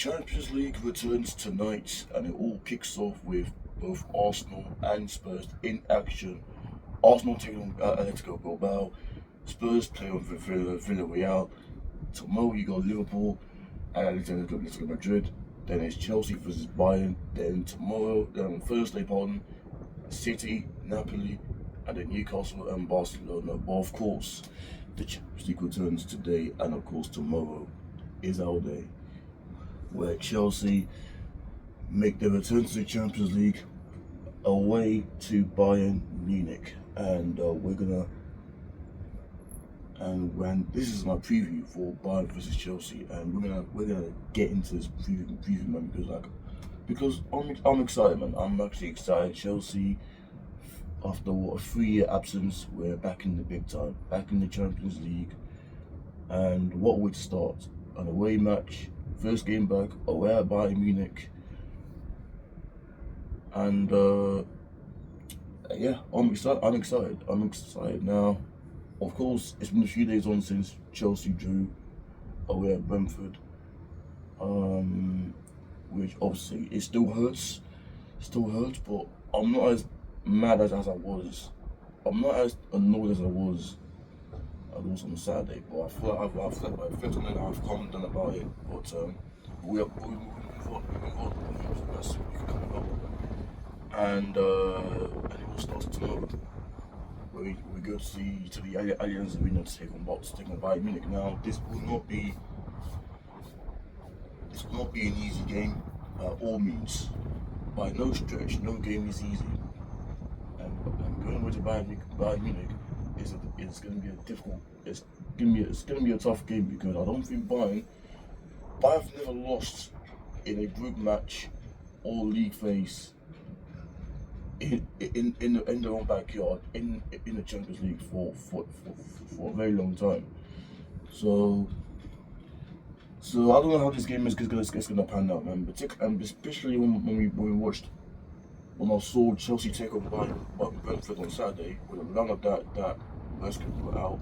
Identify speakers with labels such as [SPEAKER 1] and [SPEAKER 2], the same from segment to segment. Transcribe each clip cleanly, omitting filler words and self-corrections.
[SPEAKER 1] Champions League returns tonight and it all kicks off with both Arsenal and Spurs in action. Arsenal taking on Atletico Bilbao, Spurs play on Villarreal. Tomorrow you got Liverpool and Atletico Madrid. Then it's Chelsea versus Bayern. Then on Thursday, City, Napoli, and then Newcastle and Barcelona. But of course, the Champions League returns today, and of course tomorrow is our day, where Chelsea make their return to the Champions League away to Bayern Munich, and when this is my preview for Bayern versus Chelsea, and we're gonna get into this preview man, because I'm excited, man. I'm actually excited. Chelsea, after a 3-year absence, we're back in the big time, back in the Champions League, and what would start an away match, first game back away at Bayern Munich, and yeah, I'm excited now. Of course, it's been a few days on since Chelsea drew away at Brentford, which obviously it still hurts, but I'm not as mad as I was. I'm not as annoyed as I was on Saturday, but I feel like by the first minute I've calmed down about it. But we move on. That's coming up, and it all starts tomorrow. We go to the Allianz Arena to take on Bayern Munich. Now, this will not be an easy game by all means. By no stretch, no game is easy. And going over to Bayern Munich is going to be it's going to be a tough game, because I don't think Bayern have never lost in a group match or league phase in their own backyard in the Champions League for a very long time. So I don't know how this game is gonna pan out, man. Especially when I saw Chelsea take on Brentford on Saturday, with a run of that West put out.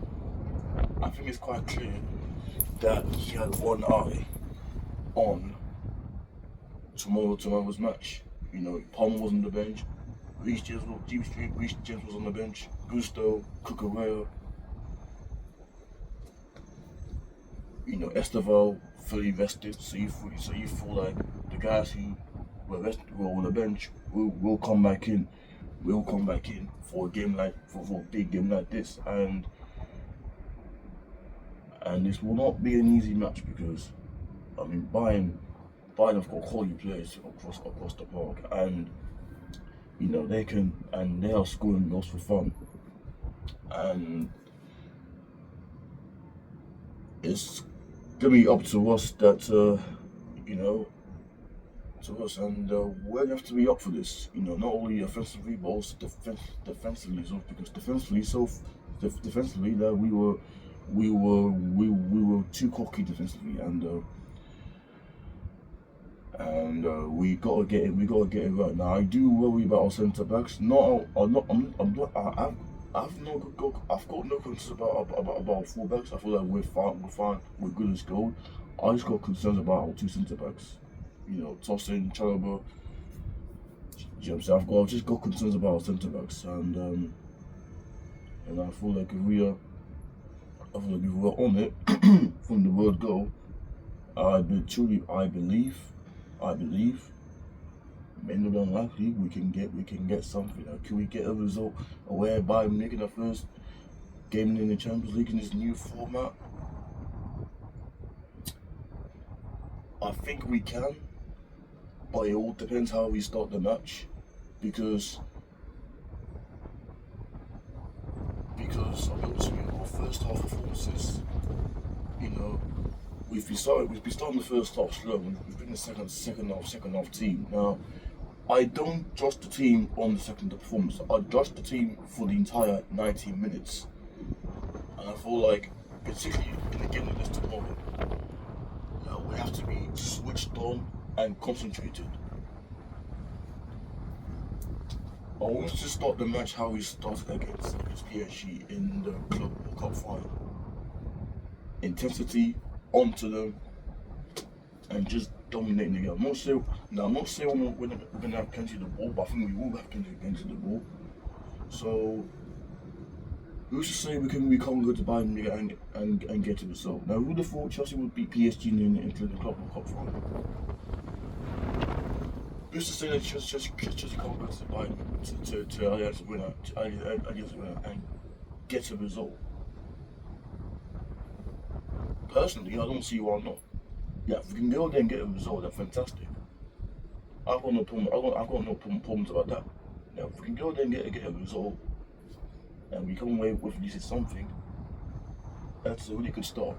[SPEAKER 1] I think it's quite clear that he had one eye on tomorrow's match. You know, Palmer was on the bench. Reece James was on the bench. Gusto, Cucurella, Esteval fully rested. So you feel like the guys who were on the bench will come back in. Will come back in for a game for a big game like this, and this will not be an easy match, because Bayern have got quality players across the park, and they are scoring goals for fun, and it's gonna be up to us and we're gonna have to be up for this. Not only offensively but also defensively as well, because defensively that we were too cocky defensively, and we gotta get it right. Now I do worry about our centre backs. I've got no concerns about full backs. I feel like we're fine, we're good as gold. I just got concerns about our two centre backs. Tosin, Chalobah. I've just got concerns about our centre backs, and I feel like if we are on it from the word go, I believe, maybe unlikely, we can get something. Can we get a result away by making our first game in the Champions League in this new format? I think we can, but it all depends how we start the match, because our first half performances, we've been starting the first half slow. We've been the second half team. Now, I don't judge the team on the second half performance. I judge the team for the entire 90 minutes. And I feel like, particularly in the game like this tomorrow, we have to be switched on and concentrated. I want us to start the match how we started against PSG in the Club World Cup final. Intensity, onto them, and just dominating the game. I'm not saying we're gonna have plenty of the ball, but I think we will have plenty of the ball. So who's to say we can't go to Bayern and get a result? Now, who would have thought Chelsea would beat PSG into the Club World Cup final? Who's to say that Chelsea can't go to Bayern to Allianz winner and get a result? Personally, I don't see why not. Yeah, if we can go there and get a result, that's fantastic. I've got no problem. I've got no problems about that. Now, if we can go there and get a result, and we come away with at least something, that's a really good start.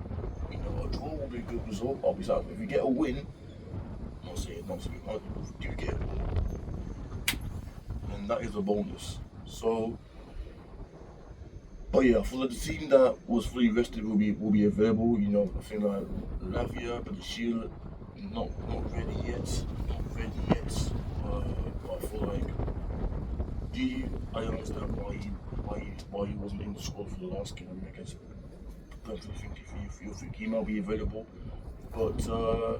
[SPEAKER 1] You know, a draw will be a good result. Obviously, if we get a win, I'm not saying if we do get a win, then that is a bonus. So, but yeah, I feel like the team that was fully rested will be available. You know, I think like Lavia, but the Shield, not ready yet. But I feel like I understand why he wasn't in the squad for the last game. I guess personally think if you think he might be available, but oh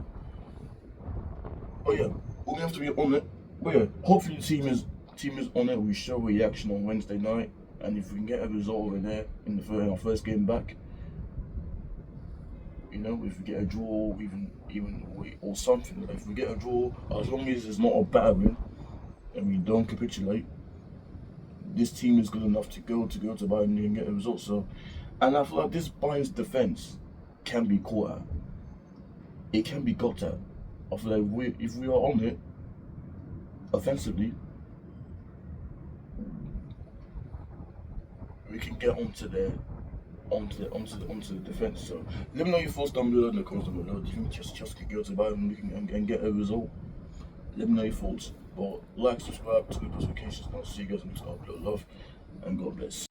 [SPEAKER 1] yeah, we're gonna have to be on it. But yeah, hopefully the team is on it. We show reaction on Wednesday night, and if we can get a result over there in our first game back, you know, if we get a draw, even or something, if we get a draw, as long as it's not a battering and we don't capitulate, this team is good enough to go to Bayern and get a result. So, and I feel like this Bayern's defense can be caught at. It can be got at. I feel like if we are on it offensively, we can get onto the defense. So let me know your thoughts down below in the comments down below. Do you think Chelsea can go to Bayern and get a result? Let me know your thoughts. But like, subscribe, turn the notifications, and I'll see you guys next time. Love and God bless.